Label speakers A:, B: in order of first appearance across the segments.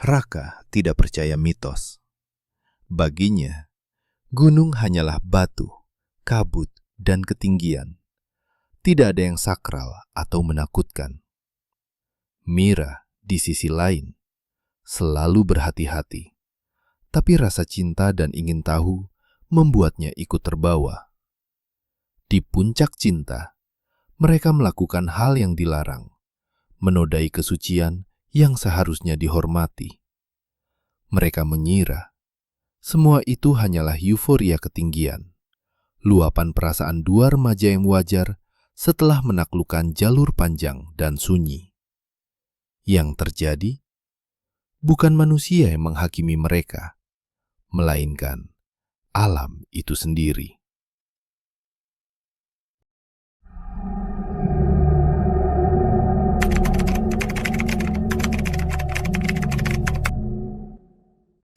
A: Raka tidak percaya mitos. Baginya, gunung hanyalah batu, kabut, dan ketinggian. Tidak ada yang sakral atau menakutkan. Mira, di sisi lain, selalu berhati-hati. Tapi rasa cinta dan ingin tahu membuatnya ikut terbawa. Di puncak cinta, mereka melakukan hal yang dilarang, menodai kesucian yang seharusnya dihormati. Mereka mengira semua itu hanyalah euforia ketinggian, luapan perasaan dua remaja yang wajar setelah menaklukkan jalur panjang dan sunyi. Yang terjadi bukan manusia yang menghakimi mereka, melainkan alam itu sendiri.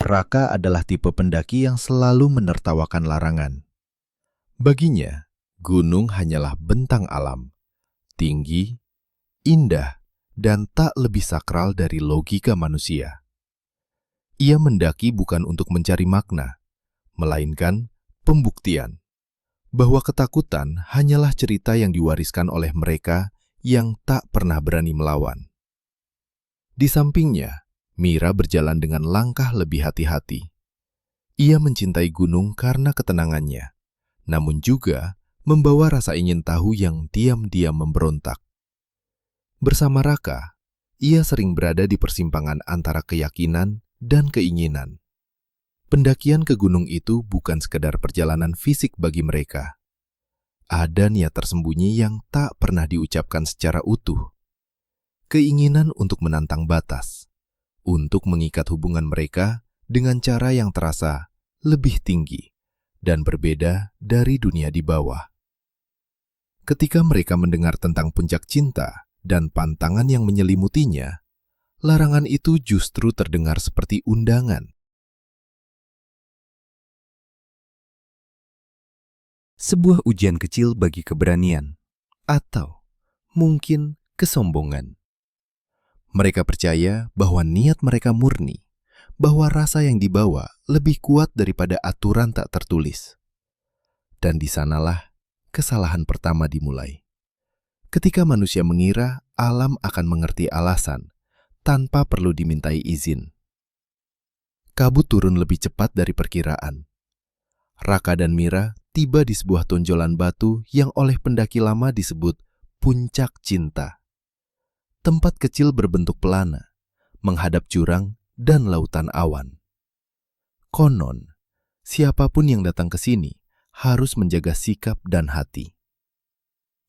A: Raka adalah tipe pendaki yang selalu menertawakan larangan. Baginya, gunung hanyalah bentang alam, tinggi, indah, dan tak lebih sakral dari logika manusia. Ia mendaki bukan untuk mencari makna, melainkan pembuktian bahwa ketakutan hanyalah cerita yang diwariskan oleh mereka yang tak pernah berani melawan. Di sampingnya, Mira berjalan dengan langkah lebih hati-hati. Ia mencintai gunung karena ketenangannya, namun juga membawa rasa ingin tahu yang diam-diam memberontak. Bersama Raka, ia sering berada di persimpangan antara keyakinan dan keinginan. Pendakian ke gunung itu bukan sekedar perjalanan fisik bagi mereka. Ada niat tersembunyi yang tak pernah diucapkan secara utuh. Keinginan untuk menantang batas, untuk mengikat hubungan mereka dengan cara yang terasa lebih tinggi dan berbeda dari dunia di bawah. Ketika mereka mendengar tentang puncak cinta dan pantangan yang menyelimutinya, larangan itu justru terdengar seperti undangan. Sebuah ujian kecil bagi keberanian, atau mungkin kesombongan. Mereka percaya bahwa niat mereka murni, bahwa rasa yang dibawa lebih kuat daripada aturan tak tertulis. Dan di sanalah kesalahan pertama dimulai. Ketika manusia mengira alam akan mengerti alasan tanpa perlu dimintai izin. Kabut turun lebih cepat dari perkiraan. Raka dan Mira tiba di sebuah tonjolan batu yang oleh pendaki lama disebut Puncak Cinta. Tempat kecil berbentuk pelana, menghadap jurang dan lautan awan. Konon, siapapun yang datang ke sini harus menjaga sikap dan hati.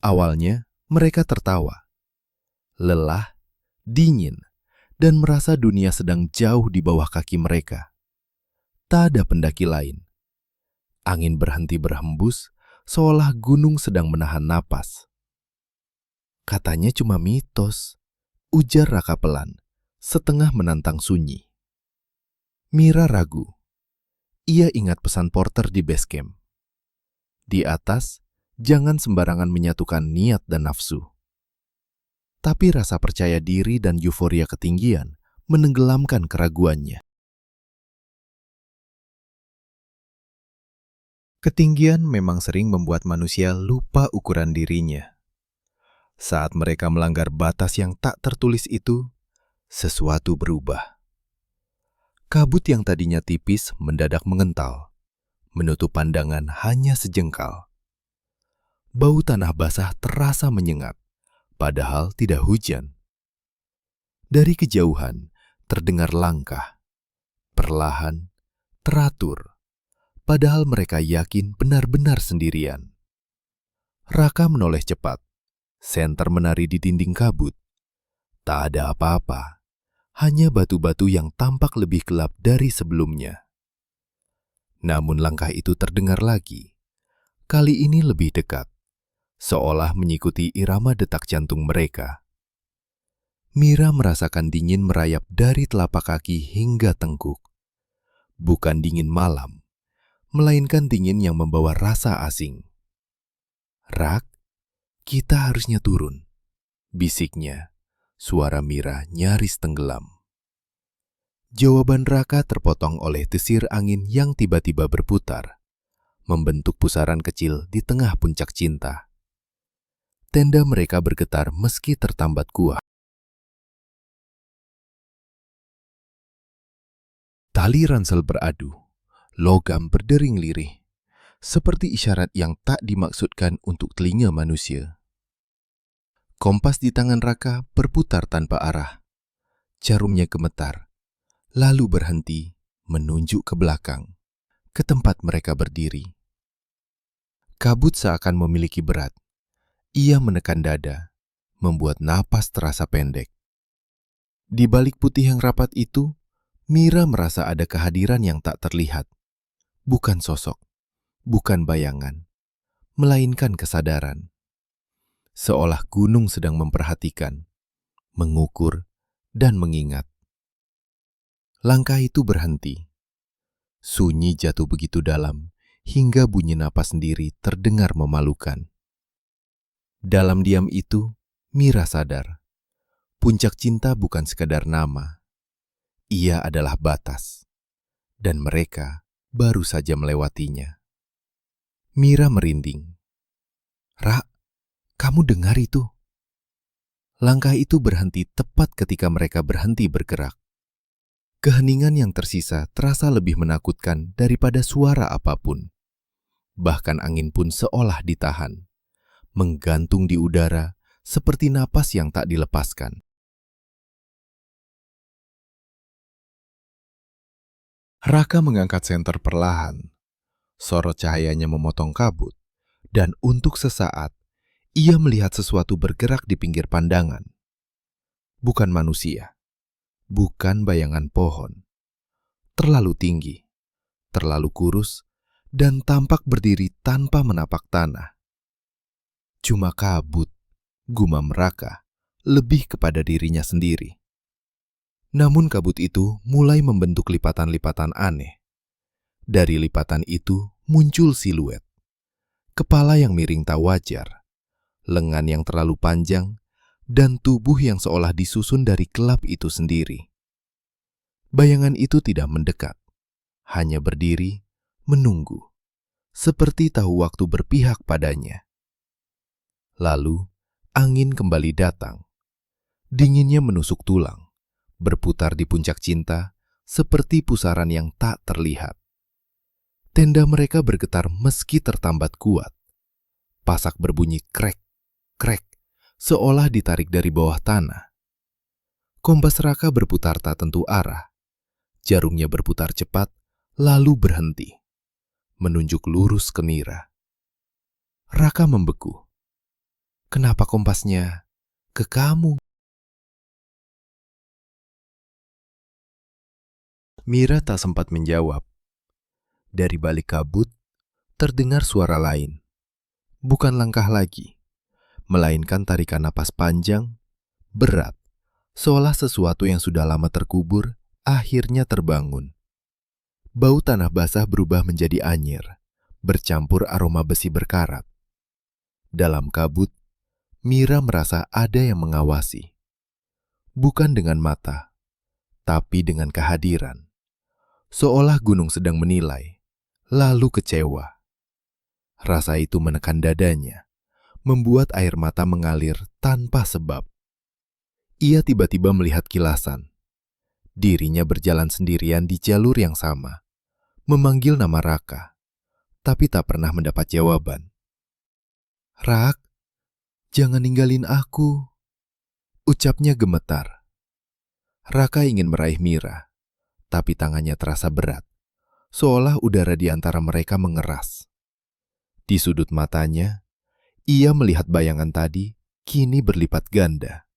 A: Awalnya, mereka tertawa, lelah, dingin, dan merasa dunia sedang jauh di bawah kaki mereka. Tak ada pendaki lain. Angin berhenti berhembus, seolah gunung sedang menahan napas. Katanya cuma mitos, ujar Raka pelan, setengah menantang sunyi. Mira ragu. Ia ingat pesan Porter di base camp. Di atas, jangan sembarangan menyatukan niat dan nafsu. Tapi rasa percaya diri dan euforia ketinggian menenggelamkan keraguannya. Ketinggian memang sering membuat manusia lupa ukuran dirinya. Saat mereka melanggar batas yang tak tertulis itu, sesuatu berubah. Kabut yang tadinya tipis mendadak mengental, menutup pandangan hanya sejengkal. Bau tanah basah terasa menyengat, padahal tidak hujan. Dari kejauhan terdengar langkah, perlahan, teratur, padahal mereka yakin benar-benar sendirian. Raka menoleh cepat, senter menari di dinding kabut. Tak ada apa-apa, hanya batu-batu yang tampak lebih gelap dari sebelumnya. Namun langkah itu terdengar lagi, kali ini lebih dekat, seolah mengikuti irama detak jantung mereka. Mira merasakan dingin merayap dari telapak kaki hingga tengkuk. Bukan dingin malam, melainkan dingin yang membawa rasa asing. Rak, kita harusnya turun, bisiknya. Suara Mira nyaris tenggelam. Jawaban Raka terpotong oleh desir angin yang tiba-tiba berputar, membentuk pusaran kecil di tengah puncak cinta. Tenda mereka bergetar meski tertambat kuat. Tali ransel beradu, logam berdering lirih, seperti isyarat yang tak dimaksudkan untuk telinga manusia. Kompas di tangan Raka berputar tanpa arah. Jarumnya gemetar, lalu berhenti menunjuk ke belakang, ke tempat mereka berdiri. Kabut seakan memiliki berat. Ia menekan dada, membuat napas terasa pendek. Di balik putih yang rapat itu, Mira merasa ada kehadiran yang tak terlihat. Bukan sosok, bukan bayangan, melainkan kesadaran. Seolah gunung sedang memperhatikan, mengukur, dan mengingat. Langkah itu berhenti. Sunyi jatuh begitu dalam, hingga bunyi napas sendiri terdengar memalukan. Dalam diam itu, Mira sadar, puncak cinta bukan sekadar nama. Ia adalah batas, dan mereka baru saja melewatinya. Mira merinding. "Ra, kamu dengar itu?" Langkah itu berhenti tepat ketika mereka berhenti bergerak. Keheningan yang tersisa terasa lebih menakutkan daripada suara apapun. Bahkan angin pun seolah ditahan, menggantung di udara seperti napas yang tak dilepaskan. Raka mengangkat senter perlahan. Sorot cahayanya memotong kabut, dan untuk sesaat, ia melihat sesuatu bergerak di pinggir pandangan. Bukan manusia, bukan bayangan pohon. Terlalu tinggi, terlalu kurus, dan tampak berdiri tanpa menapak tanah. Cuma kabut, gumam Raka, lebih kepada dirinya sendiri. Namun kabut itu mulai membentuk lipatan-lipatan aneh. Dari lipatan itu muncul siluet. Kepala yang miring tak wajar, lengan yang terlalu panjang, dan tubuh yang seolah disusun dari kelap itu sendiri. Bayangan itu tidak mendekat, hanya berdiri, menunggu, seperti tahu waktu berpihak padanya. Lalu, angin kembali datang. Dinginnya menusuk tulang, berputar di puncak cinta, seperti pusaran yang tak terlihat. Tenda mereka bergetar meski tertambat kuat. Pasak berbunyi krek, krek, seolah ditarik dari bawah tanah. Kompas Raka berputar tak tentu arah. Jarumnya berputar cepat, lalu berhenti, menunjuk lurus ke Mira. Raka membeku. Kenapa kompasnya ke kamu? Mira tak sempat menjawab. Dari balik kabut, terdengar suara lain. Bukan langkah lagi, melainkan tarikan napas panjang, berat, seolah sesuatu yang sudah lama terkubur, akhirnya terbangun. Bau tanah basah berubah menjadi anyir, bercampur aroma besi berkarat. Dalam kabut, Mira merasa ada yang mengawasi. Bukan dengan mata, tapi dengan kehadiran. Seolah gunung sedang menilai, lalu kecewa. Rasa itu menekan dadanya, membuat air mata mengalir tanpa sebab. Ia tiba-tiba melihat kilasan. Dirinya berjalan sendirian di jalur yang sama, memanggil nama Raka, tapi tak pernah mendapat jawaban. "Rak, jangan ninggalin aku," ucapnya gemetar. Raka ingin meraih Mira, tapi tangannya terasa berat, seolah udara di antara mereka mengeras. Di sudut matanya, ia melihat bayangan tadi kini berlipat ganda.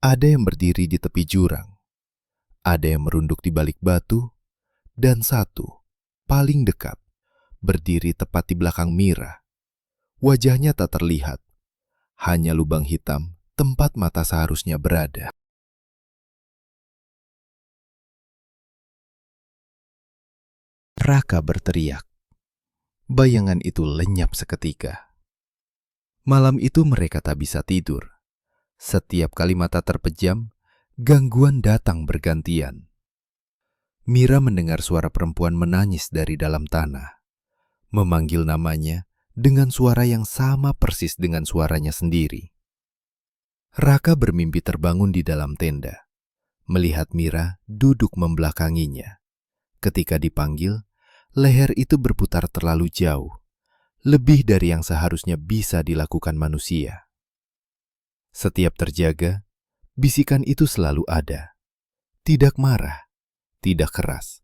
A: Ada yang berdiri di tepi jurang, ada yang merunduk di balik batu, dan satu, paling dekat, berdiri tepat di belakang Mira. Wajahnya tak terlihat, hanya lubang hitam tempat mata seharusnya berada. Raka berteriak. Bayangan itu lenyap seketika. Malam itu mereka tak bisa tidur. Setiap kali mata terpejam, gangguan datang bergantian. Mira mendengar suara perempuan menangis dari dalam tanah, memanggil namanya dengan suara yang sama persis dengan suaranya sendiri. Raka bermimpi terbangun di dalam tenda, melihat Mira duduk membelakanginya. Ketika dipanggil, leher itu berputar terlalu jauh, lebih dari yang seharusnya bisa dilakukan manusia. Setiap terjaga, bisikan itu selalu ada. Tidak marah, tidak keras.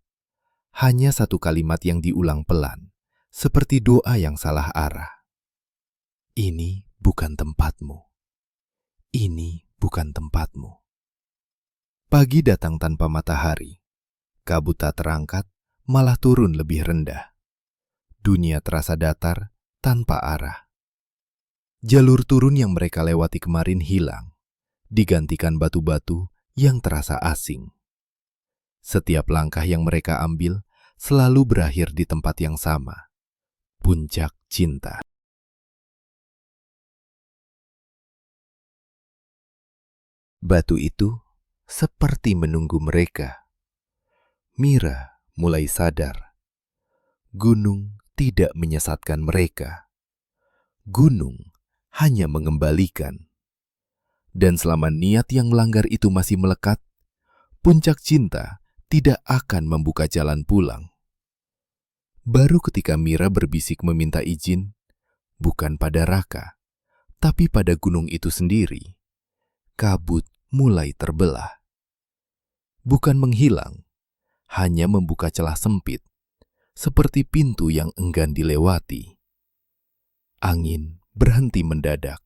A: Hanya satu kalimat yang diulang pelan, seperti doa yang salah arah. Ini bukan tempatmu. Ini bukan tempatmu. Pagi datang tanpa matahari. Kabut tak terangkat, malah turun lebih rendah. Dunia terasa datar, tanpa arah. Jalur turun yang mereka lewati kemarin hilang, digantikan batu-batu yang terasa asing. Setiap langkah yang mereka ambil selalu berakhir di tempat yang sama, puncak cinta. Batu itu seperti menunggu mereka. Mira mulai sadar. Gunung tidak menyesatkan mereka. Gunung hanya mengembalikan. Dan selama niat yang melanggar itu masih melekat, puncak cinta tidak akan membuka jalan pulang. Baru ketika Mira berbisik meminta izin, bukan pada Raka, tapi pada gunung itu sendiri, kabut mulai terbelah. Bukan menghilang, hanya membuka celah sempit, seperti pintu yang enggan dilewati. Angin berhenti mendadak.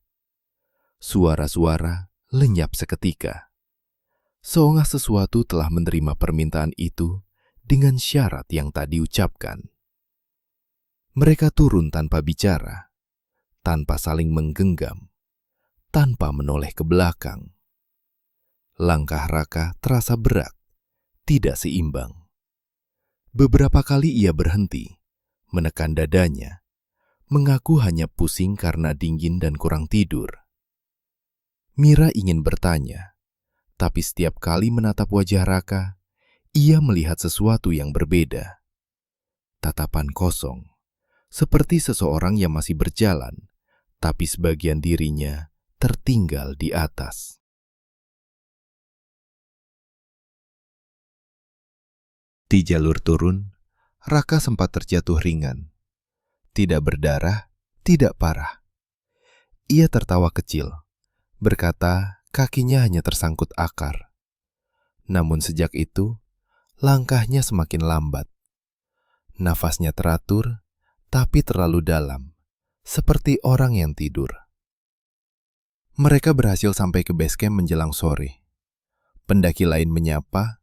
A: Suara-suara lenyap seketika. Seolah sesuatu telah menerima permintaan itu dengan syarat yang tak diucapkan. Mereka turun tanpa bicara, tanpa saling menggenggam, tanpa menoleh ke belakang. Langkah Raka terasa berat, tidak seimbang. Beberapa kali ia berhenti, menekan dadanya, mengaku hanya pusing karena dingin dan kurang tidur. Mira ingin bertanya, tapi setiap kali menatap wajah Raka, ia melihat sesuatu yang berbeda. Tatapan kosong, seperti seseorang yang masih berjalan, tapi sebagian dirinya tertinggal di atas. Di jalur turun, Raka sempat terjatuh ringan. Tidak berdarah, tidak parah. Ia tertawa kecil, berkata kakinya hanya tersangkut akar. Namun sejak itu, langkahnya semakin lambat. Nafasnya teratur, tapi terlalu dalam, seperti orang yang tidur. Mereka berhasil sampai ke base camp menjelang sore. Pendaki lain menyapa,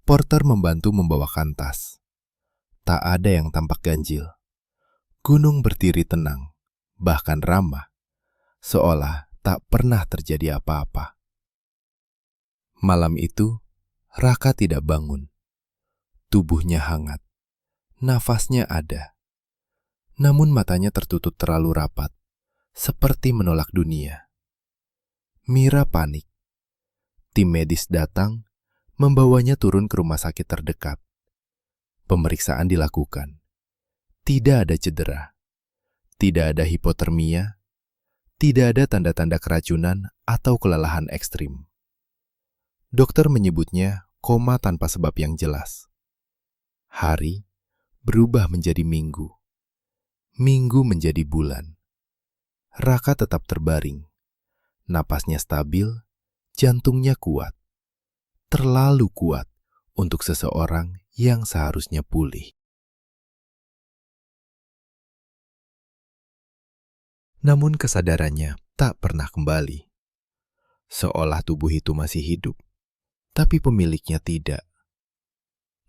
A: porter membantu membawakan tas. Tak ada yang tampak ganjil. Gunung berdiri tenang, bahkan ramah, seolah tak pernah terjadi apa-apa. Malam itu, Raka tidak bangun. Tubuhnya hangat, nafasnya ada. Namun matanya tertutup terlalu rapat, seperti menolak dunia. Mira panik. Tim medis datang, membawanya turun ke rumah sakit terdekat. Pemeriksaan dilakukan. Tidak ada cedera, tidak ada hipotermia, tidak ada tanda-tanda keracunan atau kelelahan ekstrim. Dokter menyebutnya koma tanpa sebab yang jelas. Hari berubah menjadi minggu, minggu menjadi bulan. Raka tetap terbaring, napasnya stabil, jantungnya kuat, terlalu kuat untuk seseorang yang seharusnya pulih. Namun kesadarannya tak pernah kembali. Seolah tubuh itu masih hidup, tapi pemiliknya tidak.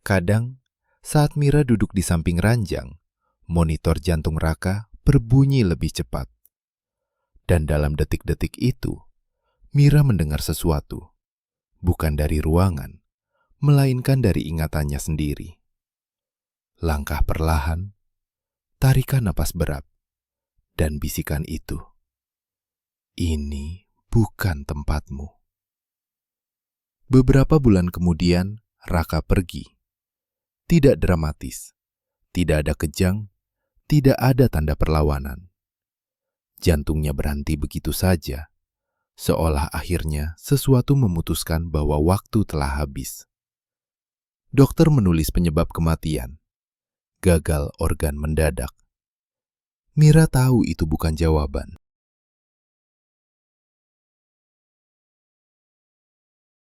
A: Kadang, saat Mira duduk di samping ranjang, monitor jantung Raka berbunyi lebih cepat. Dan dalam detik-detik itu, Mira mendengar sesuatu, bukan dari ruangan, melainkan dari ingatannya sendiri. Langkah perlahan, tarikan napas berat, dan bisikan itu. Ini bukan tempatmu. Beberapa bulan kemudian, Raka pergi. Tidak dramatis, tidak ada kejang, tidak ada tanda perlawanan. Jantungnya berhenti begitu saja, seolah akhirnya sesuatu memutuskan bahwa waktu telah habis. Dokter menulis penyebab kematian, gagal organ mendadak. Mira tahu itu bukan jawaban.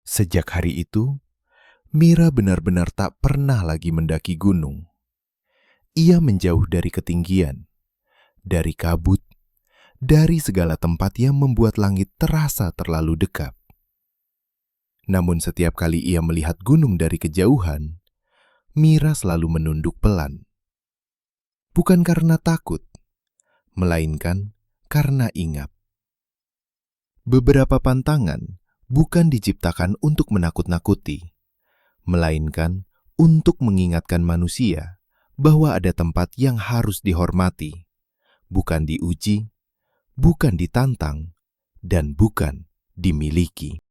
A: Sejak hari itu, Mira benar-benar tak pernah lagi mendaki gunung. Ia menjauh dari ketinggian, dari kabut, dari segala tempat yang membuat langit terasa terlalu dekat. Namun setiap kali ia melihat gunung dari kejauhan, Mira selalu menunduk pelan. Bukan karena takut, melainkan karena ingat. Beberapa pantangan bukan diciptakan untuk menakut-nakuti, melainkan untuk mengingatkan manusia bahwa ada tempat yang harus dihormati, bukan diuji, bukan ditantang, dan bukan dimiliki.